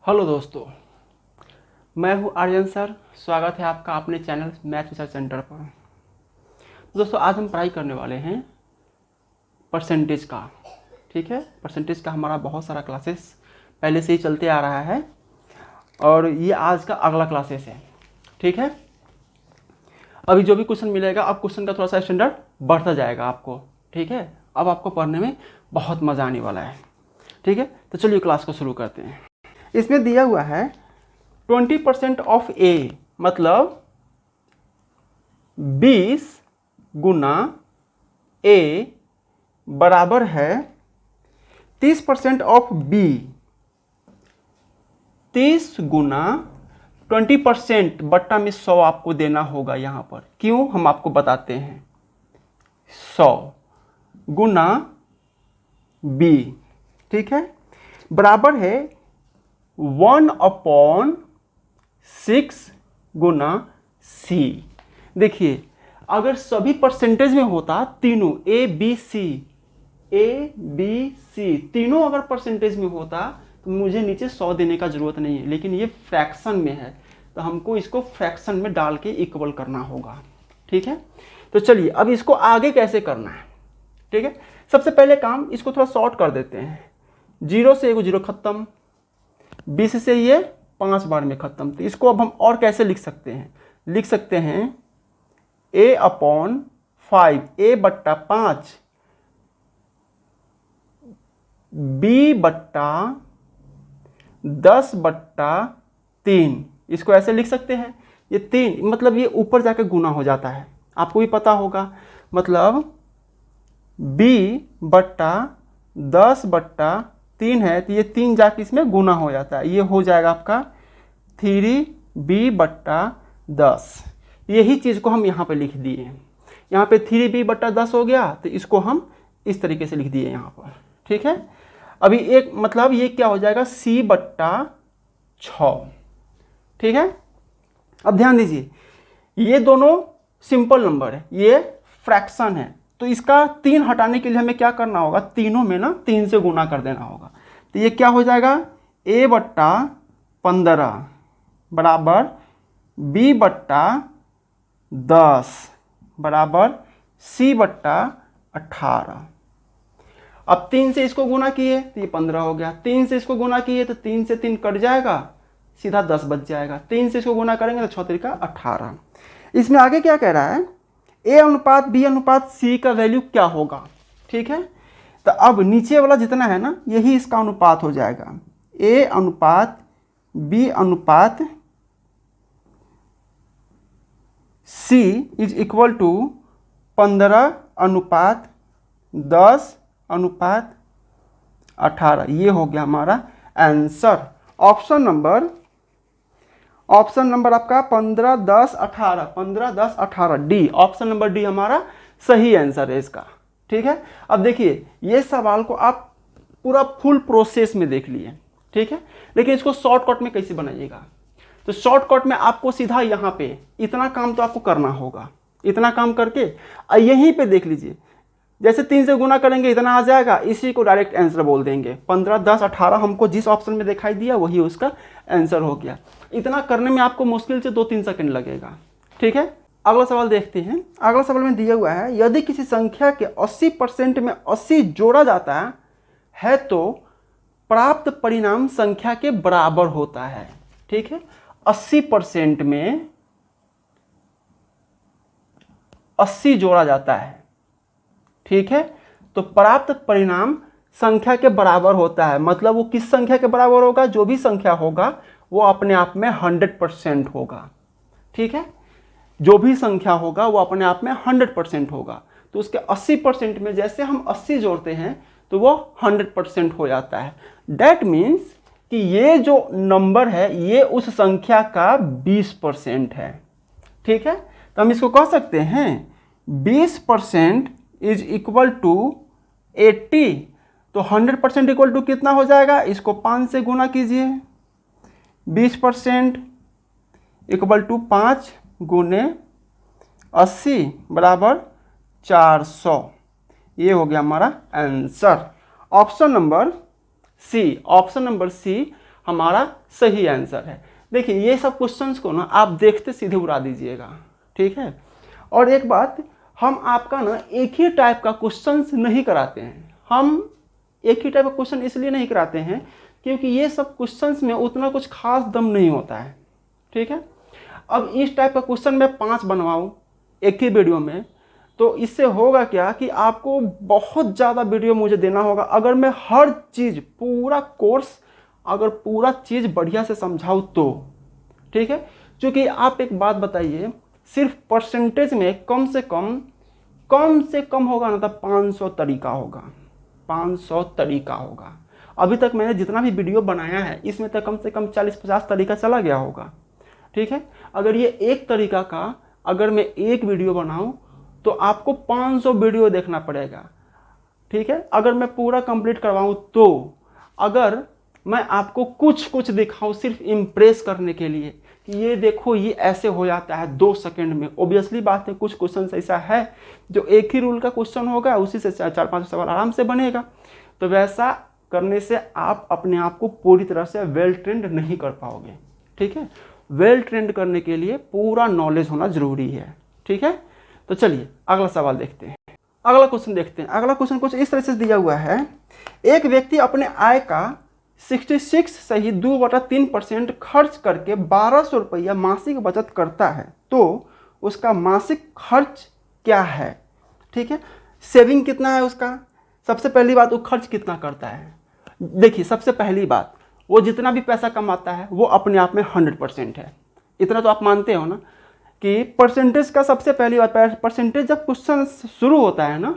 Hello दोस्तों, मैं हूं आर्यन सर। स्वागत है आपका अपने चैनल मैथ रिसर्च सेंटर पर। दोस्तों, आज हम पढ़ाई करने वाले हैं परसेंटेज का। ठीक है, परसेंटेज का हमारा बहुत सारा क्लासेस पहले से ही चलते आ रहा है और ये आज का अगला क्लासेस है। ठीक है, अभी जो भी क्वेश्चन मिलेगा अब क्वेश्चन का थोड़ा सा स्टैंडर्ड बढ़ता जाएगा आपको। ठीक है, अब आपको पढ़ने में बहुत मज़ा आने वाला है। ठीक है, तो चलिए क्लास को शुरू करते हैं। इसमें दिया हुआ है 20% ऑफ ए, मतलब 20 गुना ए बराबर है 30% ऑफ बी। 30 गुना 20% बट्टा में 100 आपको देना होगा। यहाँ पर क्यों हम आपको बताते हैं। 100 गुना बी, ठीक है, बराबर है 1/6 गुना सी। देखिए, अगर सभी परसेंटेज में होता, तीनों ए बी सी तीनों अगर परसेंटेज में होता तो मुझे नीचे 100 देने का जरूरत नहीं है, लेकिन ये फ्रैक्शन में है तो हमको इसको फ्रैक्शन में डाल के इक्वल करना होगा। ठीक है, तो चलिए अब इसको आगे कैसे करना है। ठीक है, सबसे पहले काम इसको थोड़ा शॉर्ट कर देते हैं। 0 से एगो 0 खत्म, 20 से ये 5 बार में खत्म। तो इसको अब हम और कैसे लिख सकते हैं। लिख सकते हैं a/5, a बट्टा 5 b/10/3। इसको ऐसे लिख सकते हैं। ये 3 मतलब ये ऊपर जाके गुना हो जाता है, आपको भी पता होगा। मतलब b/10/3 है तो ये 3 जाके इसमें गुना हो जाता है। ये हो जाएगा आपका 3b/10। यही चीज़ को हम यहाँ पे लिख दिए। यहाँ पे 3b/10 हो गया तो इसको हम इस तरीके से लिख दिए यहाँ पर। ठीक है, अभी एक मतलब ये क्या हो जाएगा c/6। ठीक है, अब ध्यान दीजिए, ये दोनों सिंपल नंबर है, ये फ्रैक्शन है, तो इसका 3 हटाने के लिए हमें क्या करना होगा, तीनों में ना 3 से गुना कर देना होगा। तो ये क्या हो जाएगा a/15 बराबर b/10 बराबर c/18। अब 3 से इसको गुना किए तो ये 15 हो गया। 3 से इसको गुना किए तो 3 से 3 कट जाएगा, सीधा 10 बच जाएगा। 3 से इसको गुना करेंगे तो 6 3 18। इसमें आगे क्या कह रहा है, a/b/c का वैल्यू क्या होगा। ठीक है, तो अब नीचे वाला जितना है ना यही इसका अनुपात हो जाएगा। a/b/c is equal to 15/10/18। ये हो गया हमारा आंसर। ऑप्शन नंबर आपका 15 10 18, 15 10 18 डी, ऑप्शन नंबर डी हमारा सही आंसर है इसका। ठीक है, अब देखिए ये सवाल को आप पूरा फुल प्रोसेस में देख लिए। ठीक है, लेकिन इसको शॉर्टकट में कैसे बनाइएगा। तो शॉर्टकट में आपको सीधा यहाँ पे इतना काम तो आपको करना होगा। इतना काम करके यहीं पे देख लीजिए, जैसे 3 से गुना करेंगे इतना आ जाएगा, इसी को डायरेक्ट आंसर बोल देंगे। 15 10 18 हमको जिस ऑप्शन में दिखाई दिया वही उसका आंसर हो गया। इतना करने में आपको मुश्किल से 2-3 सेकंड लगेगा। ठीक है, अगला सवाल देखते हैं। अगला सवाल में दिया हुआ है, यदि किसी संख्या के 80% में 80 जोड़ा जाता है तो प्राप्त परिणाम संख्या के बराबर होता है। ठीक है, 80% में 80 जोड़ा जाता है। ठीक है, तो प्राप्त परिणाम संख्या के बराबर होता है। मतलब वो किस संख्या के बराबर होगा, जो भी संख्या होगा वो अपने आप में 100% होगा। ठीक है, जो भी संख्या होगा वो अपने आप में 100% होगा। तो उसके 80% में जैसे हम 80 जोड़ते हैं तो वो 100% हो जाता है। दैट मीन्स कि ये जो नंबर है ये उस संख्या का 20% है। ठीक है, तो हम इसको कह सकते हैं 20% इज इक्वल टू 80। तो 100% इक्वल टू कितना हो जाएगा, इसको 5 से गुना कीजिए। 20% इक्वल टू 5 गुने 80 बराबर 400। ये हो गया हमारा आंसर। ऑप्शन नंबर सी हमारा सही आंसर है। देखिए ये सब क्वेश्चंस को ना आप देखते सीधे उड़ा दीजिएगा, ठीक है। और एक बात, हम आपका ना एक ही टाइप का क्वेश्चंस नहीं कराते हैं। हम एक ही टाइप का क्वेश्चन इसलिए नहीं कराते हैं क्योंकि ये सब क्वेश्चंस में उतना कुछ खास दम नहीं होता है, ठीक है। अब इस टाइप का क्वेश्चन मैं 5 बनवाऊं एक ही वीडियो में, तो इससे होगा क्या कि आपको बहुत ज़्यादा वीडियो मुझे देना होगा। अगर मैं हर चीज़ पूरा कोर्स अगर पूरा चीज़ बढ़िया से समझाऊँ तो, ठीक है। क्योंकि आप एक बात बताइए, सिर्फ परसेंटेज में कम से कम होगा ना तो 500 तरीका होगा, 500 तरीका होगा। अभी तक मैंने जितना भी वीडियो बनाया है इसमें तो कम से कम 40-50 तरीका चला गया होगा, ठीक है। अगर ये एक तरीका का अगर मैं एक वीडियो बनाऊं तो आपको 500 वीडियो देखना पड़ेगा, ठीक है। अगर मैं पूरा कंप्लीट करवाऊं तो, अगर मैं आपको कुछ दिखाऊं सिर्फ इम्प्रेस करने के लिए कि ये देखो ये ऐसे हो जाता है 2 सेकंड में, ऑब्वियसली बात है कुछ क्वेश्चन ऐसा है जो एक ही रूल का क्वेश्चन होगा, उसी से 4-5 सवाल आराम से बनेगा। तो वैसा करने से आप अपने आप को पूरी तरह से वेल ट्रेंड नहीं कर पाओगे, ठीक है। वेल ट्रेंड करने के लिए पूरा नॉलेज होना जरूरी है, ठीक है। तो चलिए अगला सवाल देखते हैं, अगला क्वेश्चन देखते हैं। अगला क्वेश्चन कुछ इस तरह से दिया हुआ है, एक व्यक्ति अपने आय का 66 सही 2/3% खर्च करके 1200 रुपया मासिक बचत करता है, तो उसका मासिक खर्च क्या है, ठीक है। सेविंग कितना है उसका, सबसे पहली बात वो खर्च कितना करता है। देखिए सबसे पहली बात, वो जितना भी पैसा कमाता है वो अपने आप में 100% है। इतना तो आप मानते हो ना कि परसेंटेज का सबसे पहली बात, परसेंटेज जब क्वेश्चन शुरू होता है ना,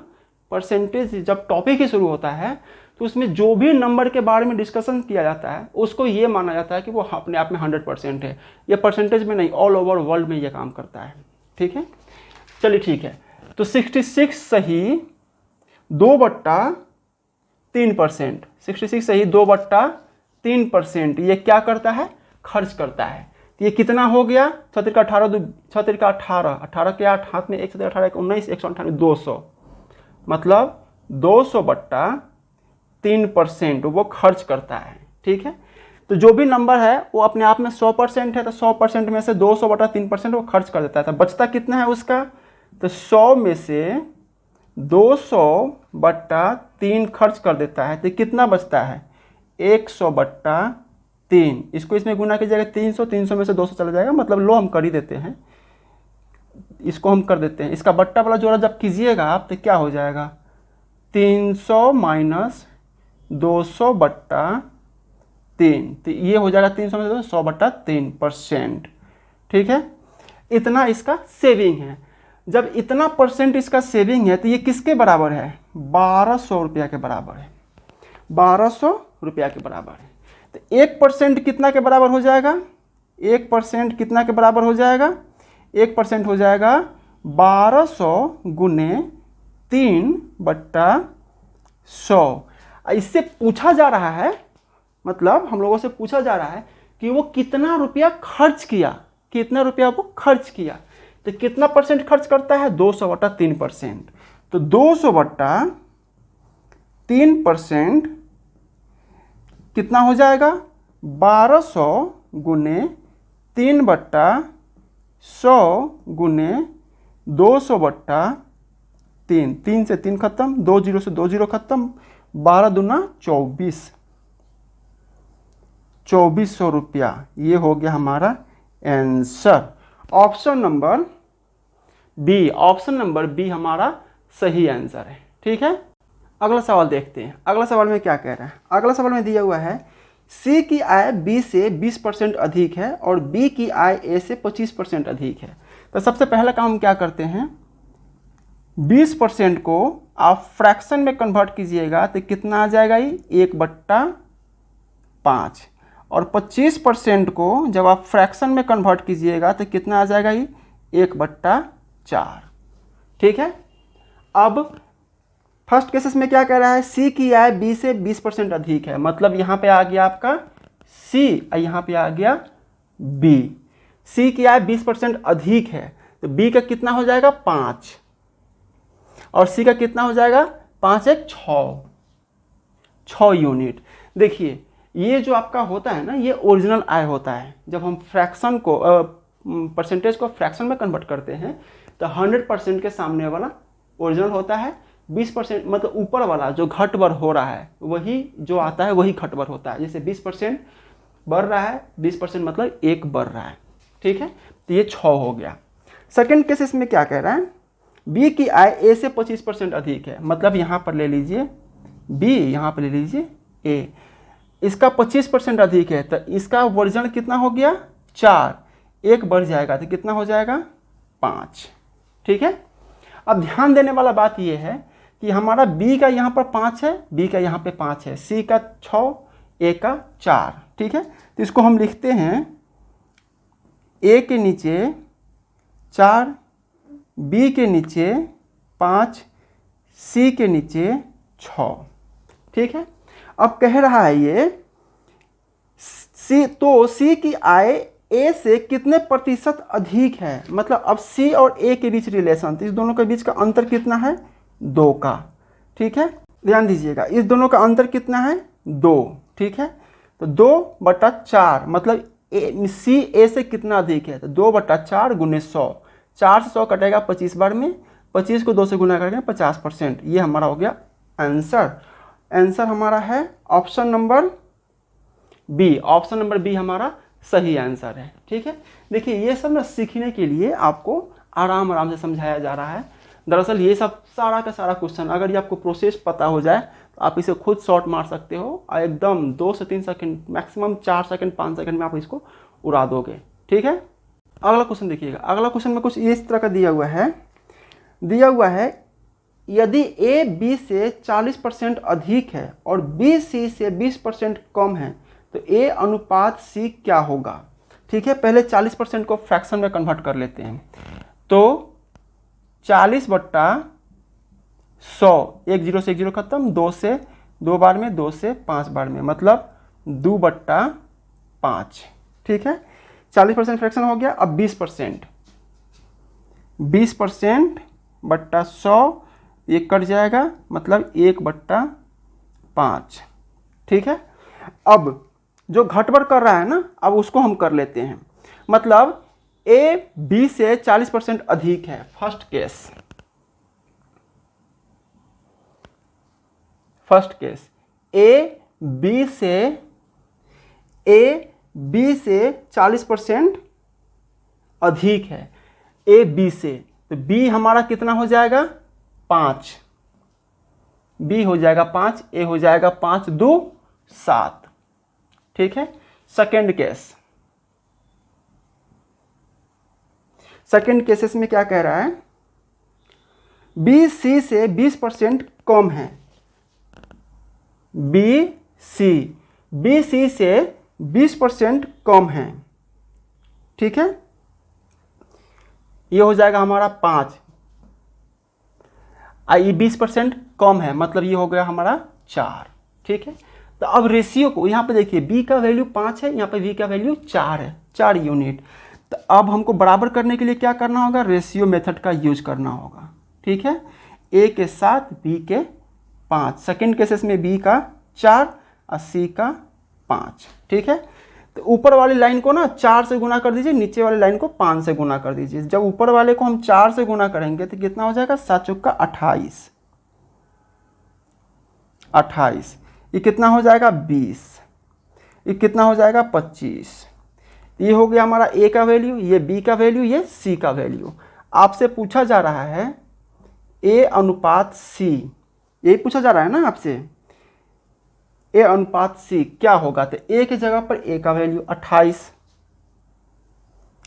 परसेंटेज जब टॉपिक ही शुरू होता है तो उसमें जो भी नंबर के बारे में डिस्कशन किया जाता है उसको ये माना जाता है कि वो अपने आप में 100% है। ये परसेंटेज में नहीं, ऑल ओवर वर्ल्ड में ये काम करता है, ठीक है। चलिए ठीक है, तो 66 सही 2/3%, 66 सही 2/3% ये क्या करता है, खर्च करता है। तो ये कितना हो गया, 6 का 18, 6 का 18, 18 के 8 हाथ में 1, 18 का 19, 198, 200, मतलब 200/3% वो खर्च करता है, ठीक है। तो जो भी नंबर है वो अपने आप में 100% है, तो 100% में से 200/3% वो खर्च कर देता है। तो बचता कितना है उसका, तो 100 में से 200/3 खर्च कर देता है, तो कितना बचता है 100/3। इसको इसमें गुना कीजिएगा 300, 300 में से 200 चला जाएगा, मतलब लो हम कर ही देते हैं, इसको हम कर देते हैं। इसका बट्टा वाला जोड़ा जब कीजिएगा आप तो क्या हो जाएगा, 300 माइनस 200/3, तो ये हो जाएगा 300 में 100/3%, ठीक है। इतना इसका सेविंग है। जब इतना परसेंट इसका सेविंग है तो ये किसके बराबर है, 1200 रुपया के बराबर है, 1200 रुपया के बराबर है। तो 1% कितना के बराबर हो जाएगा, 1% कितना के बराबर हो जाएगा, 1% हो जाएगा 1200 गुने 3/100। इससे पूछा जा रहा है, मतलब हम लोगों से पूछा जा रहा है कि वो कितना रुपया खर्च किया, कितना रुपया वो खर्च किया। तो कितना परसेंट खर्च करता है, 200/3%। तो 200/3% कितना हो जाएगा, 1200 गुने 3/100 गुने 200/3, 3 से 3 खत्म, 2 0 से 2 0 खत्म, 12 दूना 24, 2400 रुपया। ये हो गया हमारा answer. Option number B, option number B हमारा सही आंसर है, ठीक है। अगला सवाल देखते हैं। अगला सवाल में क्या कह रहा है, अगला सवाल में दिया हुआ है सी की आय बी से 20% अधिक है और बी की आय ए से 25% अधिक है। तो सबसे पहला काम हम क्या करते हैं, 20% को आप फ्रैक्शन में कन्वर्ट कीजिएगा तो कितना आ जाएगा, ये 1/5। और 25% को जब आप फ्रैक्शन में कन्वर्ट कीजिएगा तो कितना आ जाएगा, ये 1/4, ठीक है। अब फर्स्ट केसेस में क्या कह रहा है, सी की आय बी से 20% अधिक है, मतलब यहाँ पे आ गया आपका सी और यहाँ पे आ गया बी। सी की आय 20% अधिक है तो बी का कितना हो जाएगा 5 और सी का कितना हो जाएगा 5 1 6 यूनिट। देखिए ये जो आपका होता है ना, ये ओरिजिनल आय होता है। जब हम फ्रैक्शन को परसेंटेज को फ्रैक्शन में कन्वर्ट करते हैं तो 100% के सामने वाला ओरिजिनल होता है, 20% मतलब ऊपर वाला जो घटबर हो रहा है वही जो आता है वही घटबर होता है। जैसे 20% बढ़ रहा है, 20% मतलब 1 बढ़ रहा है, ठीक है। तो ये 6 हो गया। सेकंड केस इसमें क्या कह रहा है, बी की आय ए से 25% अधिक है, मतलब यहाँ पर ले लीजिए बी, यहाँ पर ले लीजिए ए, इसका 25% अधिक है तो इसका वर्जन कितना हो गया 4, 1 बढ़ जाएगा तो कितना हो जाएगा 5, ठीक है। अब ध्यान देने वाला बात यह है कि हमारा बी का यहाँ पर 5 है, बी का यहाँ पे 5 है, सी का 6, ए का 4, ठीक है। तो इसको हम लिखते हैं ए के नीचे 4, बी के नीचे 5, सी के नीचे 6, ठीक है। अब कह रहा है ये सी, तो सी की आय ए से कितने प्रतिशत अधिक है, मतलब अब सी और ए के बीच रिलेशन, तो इस दोनों के बीच का अंतर कितना है 2 का, ठीक है। ध्यान दीजिएगा इस दोनों का अंतर कितना है 2, ठीक है। तो 2/4 मतलब सी ए से कितना अधिक है, तो 2/4 × 100, 4 से 100 कटेगा 25 बार में, 25 को 2 से गुना करेंगे 50%। ये हमारा हो गया आंसर। आंसर हमारा है option number B, option number B हमारा सही आंसर है, ठीक है। देखिए ये सब ना सीखने के लिए आपको आराम आराम से समझाया जा रहा है। दरअसल ये सब सारा का सारा क्वेश्चन अगर ये आपको प्रोसेस पता हो जाए तो आप इसे खुद शॉर्ट मार सकते हो और एकदम 2 से 3 सेकंड, मैक्सिमम 4 सेकंड 5 सेकंड में आप इसको उड़ा दोगे, ठीक है। अगला क्वेश्चन देखिएगा, अगला क्वेश्चन में कुछ इस तरह का दिया हुआ है यदि ए बी से 40% अधिक है और बी सी से 20% कम है तो ए अनुपात सी क्या होगा, ठीक है। पहले 40% को फ्रैक्शन में कन्वर्ट कर लेते हैं, तो 40/100, 1 0 से 1 0 खत्म, 2 से 2 बार में, 2 से 5 बार में, मतलब 2/5, ठीक है। 40% फ्रैक्शन हो गया। अब 20%, 20%/100 ये कट जाएगा, मतलब 1/5, ठीक है। अब जो घटबर कर रहा है ना, अब उसको हम कर लेते हैं, मतलब ए बी से 40% अधिक है, फर्स्ट केस ए बी से 40% अधिक है, ए बी से, तो बी हमारा कितना हो जाएगा 5, बी हो जाएगा 5, ए हो जाएगा 5 2 7, ठीक है। सेकेंड केसेस में क्या कह रहा है, बी सी से 20% कम है, बी सी से 20% कम है, ठीक है। ये हो जाएगा हमारा 5, ये 20% कम है, मतलब ये हो गया हमारा 4, ठीक है। तो अब रेशियो को यहाँ पे देखिए, बी का वैल्यू 5 है, यहाँ पे बी का वैल्यू 4 है, 4 यूनिट। तो अब हमको बराबर करने के लिए क्या करना होगा, रेशियो मेथड का यूज करना होगा, ठीक है। ए के साथ बी के 5, सेकेंड केसेस में बी का 4 और सी का 5, ठीक है। तो ऊपर वाली लाइन को ना 4 से गुना कर दीजिए, नीचे वाली लाइन को 5 से गुना कर दीजिए। जब ऊपर वाले को हम 4 से गुना करेंगे तो कितना हो जाएगा, 7 चौका 28, ये कितना हो जाएगा 20, ये कितना हो जाएगा 25। ये हो गया हमारा ए का वैल्यू, ये बी का वैल्यू, ये सी का वैल्यू। आपसे पूछा जा रहा है ए अनुपात सी, यही पूछा जा रहा है ना आपसे, ए अनुपात सी क्या होगा। तो ए की जगह पर ए का वैल्यू 28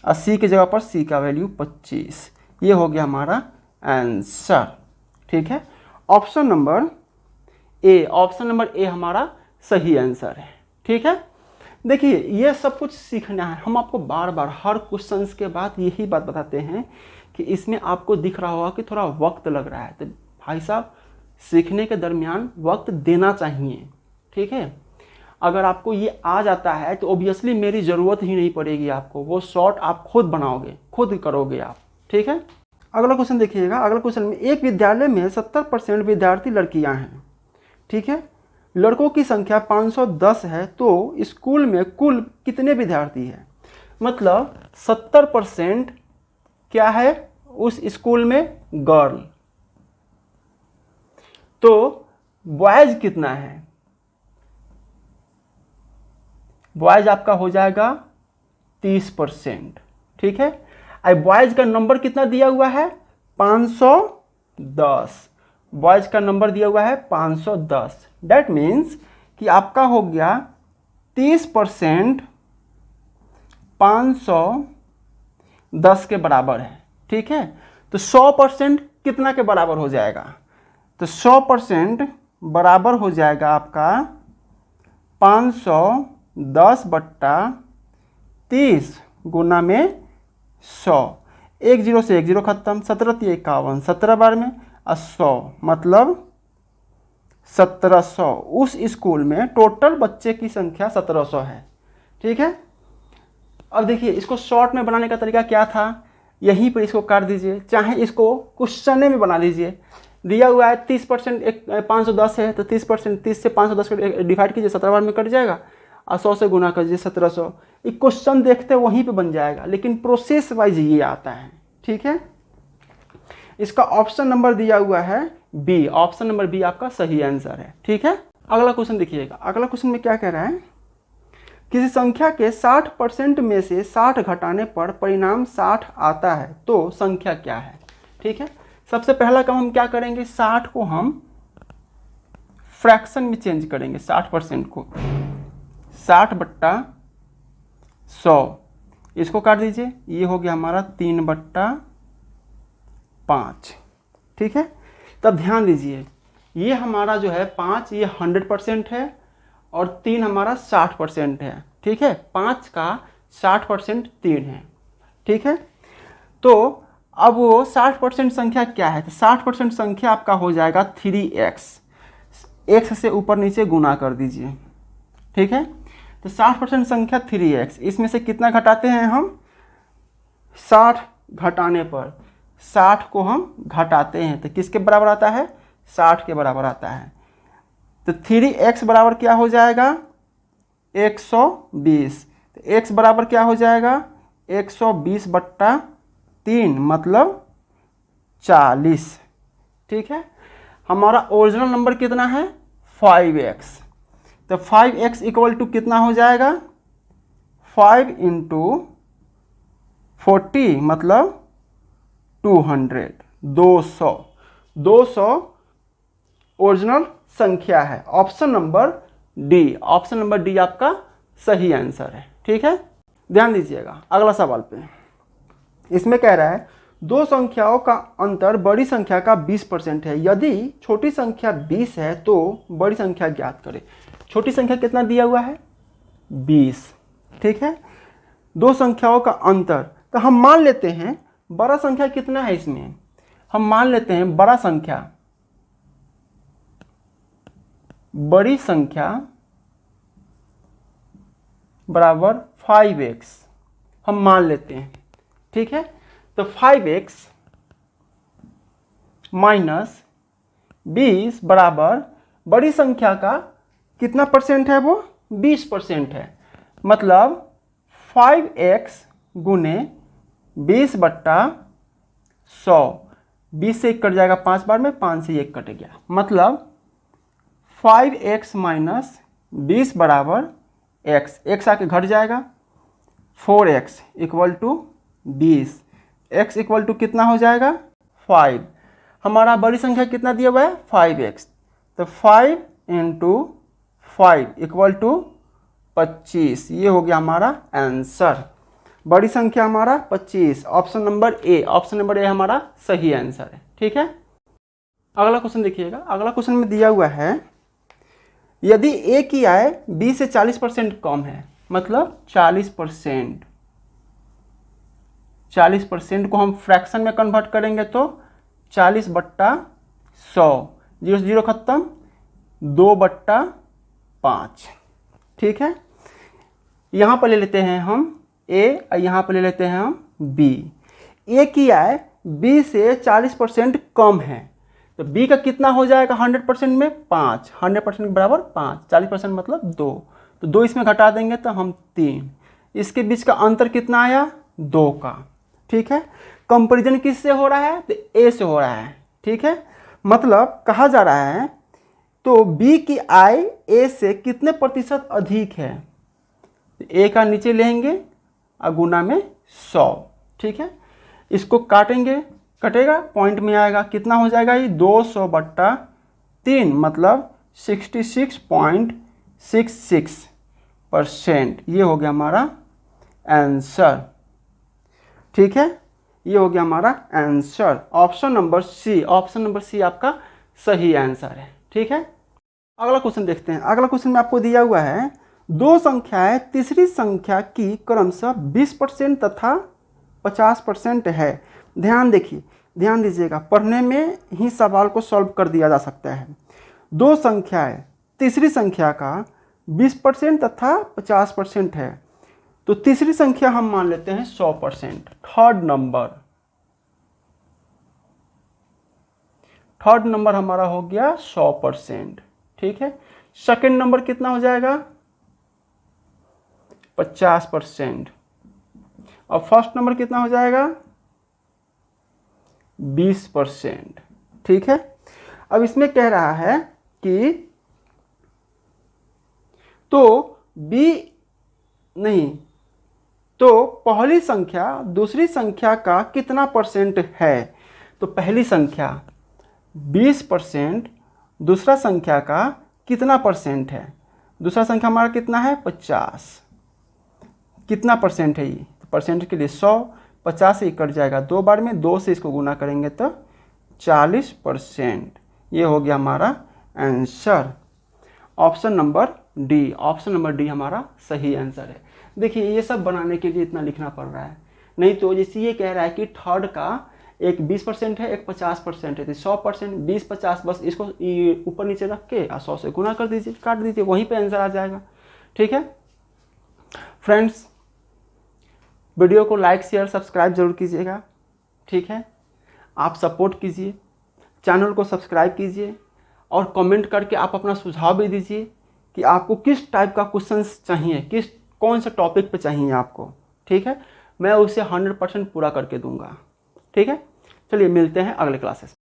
और सी की जगह पर सी का वैल्यू 25। ये हो गया हमारा आंसर, ठीक है। ऑप्शन नंबर ए हमारा सही आंसर है, ठीक है। देखिए ये सब कुछ सीखना है, हम आपको बार बार हर क्वेश्चंस के बाद यही बात बताते हैं कि इसमें आपको दिख रहा होगा कि थोड़ा वक्त लग रहा है, तो भाई साहब सीखने के दरमियान वक्त देना चाहिए, ठीक है। अगर आपको ये आ जाता है तो ऑब्वियसली मेरी ज़रूरत ही नहीं पड़ेगी आपको, वो शॉर्ट आप खुद बनाओगे, खुद करोगे आप, ठीक है। अगला क्वेश्चन देखिएगा, अगला क्वेश्चन में एक विद्यालय में 70% विद्यार्थी लड़कियां हैं, ठीक है। लड़कों की संख्या 510 है तो स्कूल में कुल कितने विद्यार्थी हैं? मतलब 70% क्या है उस स्कूल में गर्ल, तो बॉयज कितना है? बॉयज आपका हो जाएगा 30%। ठीक है, अब बॉयज का नंबर कितना दिया हुआ है? 510। बॉयज का नंबर दिया हुआ है 510। दैट मीन्स कि आपका हो गया 30% 510 के बराबर है। ठीक है, तो 100% कितना के बराबर हो जाएगा? तो 100% बराबर हो जाएगा आपका 510/30 गुना में 100। 1 0 से 1 0 खत्म, 17 × 51, 17 बार में 100 मतलब 1700। उस स्कूल में टोटल बच्चे की संख्या 1700 है। ठीक है, अब देखिए इसको शॉर्ट में बनाने का तरीका क्या था, यहीं पर इसको काट दीजिए, चाहे इसको क्वेश्चन में बना दीजिए। दिया हुआ है 30% 510 है तो 30% 30 से 510 को डिवाइड कीजिए, 17 बार में कट जाएगा और 100 से गुना कीजिए 1700। ये क्वेश्चन देखते वहीं पे बन जाएगा, लेकिन प्रोसेस वाइज ये आता है। ठीक है, इसका ऑप्शन नंबर दिया हुआ है बी, ऑप्शन नंबर बी आपका सही आंसर है। ठीक है, अगला क्वेश्चन देखिएगा। अगला क्वेश्चन में क्या कह रहा है, किसी संख्या के 60% में से 60 घटाने पर परिणाम 60 आता है तो संख्या क्या है? ठीक है, सबसे पहला काम हम क्या करेंगे, 60 को हम फ्रैक्शन में चेंज करेंगे। 60% को 60/100, इसको काट दीजिए, ये हो गया हमारा 3/5। ठीक है, तब ध्यान दीजिए ये हमारा जो है 5 ये 100% है और 3 हमारा 60% है। ठीक है, 5 का 60% 3 है। ठीक है, तो अब वो 60% संख्या क्या है? तो 60% संख्या आपका हो जाएगा 3x। x से ऊपर नीचे गुना कर दीजिए। ठीक है, तो 60% संख्या 3x, इसमें से कितना घटाते हैं हम? 60 घटाने पर 60 को हम घटाते हैं तो किसके बराबर आता है? 60 के बराबर आता है। तो 3x बराबर क्या हो जाएगा? 120। तो x बराबर क्या हो जाएगा? 120/3 मतलब 40। ठीक है, हमारा ओरिजिनल नंबर कितना है? 5x। तो 5x इक्वल टू कितना हो जाएगा? 5 × 40 मतलब 200। 200 ओरिजिनल संख्या है। Option number D, option number D आपका सही आंसर है। ठीक है, ध्यान दीजिएगा अगला सवाल पे। इसमें कह रहा है दो संख्याओं का अंतर बड़ी संख्या का 20% है। यदि छोटी संख्या 20 है तो बड़ी संख्या ज्ञात करें। छोटी संख्या कितना दिया हुआ है? 20। ठीक है, दो संख्याओं का अंतर, तो हम मान लेते हैं बड़ा संख्या कितना है इसमें? हम मान लेते हैं बड़ी संख्या बराबर 5x हम मान लेते हैं। ठीक है, तो 5x माइनस 20 बराबर बड़ी संख्या का कितना परसेंट है? वो 20% है। मतलब 5x गुने 20/100, 20 से 1 कट जाएगा 5 बार में, 5 से 1 कट गया, मतलब 5x माइनस 20 बराबर x आके घट जाएगा, 4x equal to 20, x equal to कितना हो जाएगा? 5। हमारा बड़ी संख्या कितना दिया हुआ है? 5x, तो 5 × 5 इक्वल टू 25। ये हो गया हमारा आंसर। बड़ी संख्या हमारा 25, option number A, option number A हमारा सही आंसर है। ठीक है, अगला क्वेश्चन देखिएगा। अगला क्वेश्चन में दिया हुआ है यदि ए की आय 20 से 40% कम है, मतलब 40%, 40% को हम फ्रैक्शन में कन्वर्ट करेंगे तो 40/100, 0 से 0 खत्म, 2/5। ठीक है, यहाँ पर ले लेते हैं हम ए और यहाँ पर ले लेते हैं हम बी। ए की आय 20 से 40% कम है तो बी का कितना हो जाएगा 100% में 5, 100% बराबर 5, 40% मतलब 2, तो 2 इसमें घटा देंगे तो हम 3, इसके बीच का अंतर कितना आया 2 का। ठीक है, कंपैरिजन किससे हो रहा है, तो ए से हो रहा है। ठीक है, मतलब कहा जा रहा है तो बी की आय ए से कितने प्रतिशत अधिक है, ए का नीचे लेंगे और गुना में 100। ठीक है, इसको काटेंगे, कटेगा पॉइंट में आएगा, कितना हो जाएगा ये 200/3 मतलब 66.66%। ये हो गया हमारा आंसर। ठीक है, ये हो गया हमारा answer. Option number C, option number C आपका सही आंसर है। ठीक है, अगला क्वेश्चन देखते हैं। अगला क्वेश्चन में आपको दिया हुआ है दो संख्याएं तीसरी संख्या की क्रमशः 20% तथा 50% है। ध्यान देखिए, ध्यान दीजिएगा, पढ़ने में ही सवाल को सॉल्व कर दिया जा सकता है। दो संख्याएं तीसरी संख्या का 20% तथा 50% है, तो तीसरी संख्या हम मान लेते हैं 100%। थर्ड नंबर हमारा हो गया 100%। ठीक है, सेकंड नंबर कितना हो जाएगा 50%, और फर्स्ट नंबर कितना हो जाएगा 20%। ठीक है, अब इसमें कह रहा है कि तो बी नहीं, तो पहली संख्या दूसरी संख्या का कितना परसेंट है, तो पहली संख्या 20%, दूसरा संख्या का कितना परसेंट है, दूसरा संख्या हमारा कितना है 50, कितना परसेंट है ये, तो परसेंट के लिए 100, 50 से कट जाएगा 2 बार में, 2 से इसको गुना करेंगे तो 40%। ये हो गया हमारा answer. Option number D, option number D हमारा सही आंसर है। देखिए ये सब बनाने के लिए इतना लिखना पड़ रहा है, नहीं तो जैसे ये कह रहा है कि थर्ड का एक 20% है एक 50% है, तो 100% 20-50 बस इसको ऊपर नीचे रख के 100 से गुना कर दीजिए, काट दीजिए, वहीं पे आंसर आ जाएगा। ठीक है फ्रेंड्स, वीडियो को लाइक शेयर सब्सक्राइब जरूर कीजिएगा। ठीक है, आप सपोर्ट कीजिए, चैनल को सब्सक्राइब कीजिए और कमेंट करके आप अपना सुझाव भी दीजिए कि आपको किस टाइप का क्वेश्चंस चाहिए, कौन से टॉपिक पे चाहिए आपको। ठीक है, मैं उसे 100% पूरा करके दूंगा। ठीक है, चलिए मिलते हैं अगले क्लासेस।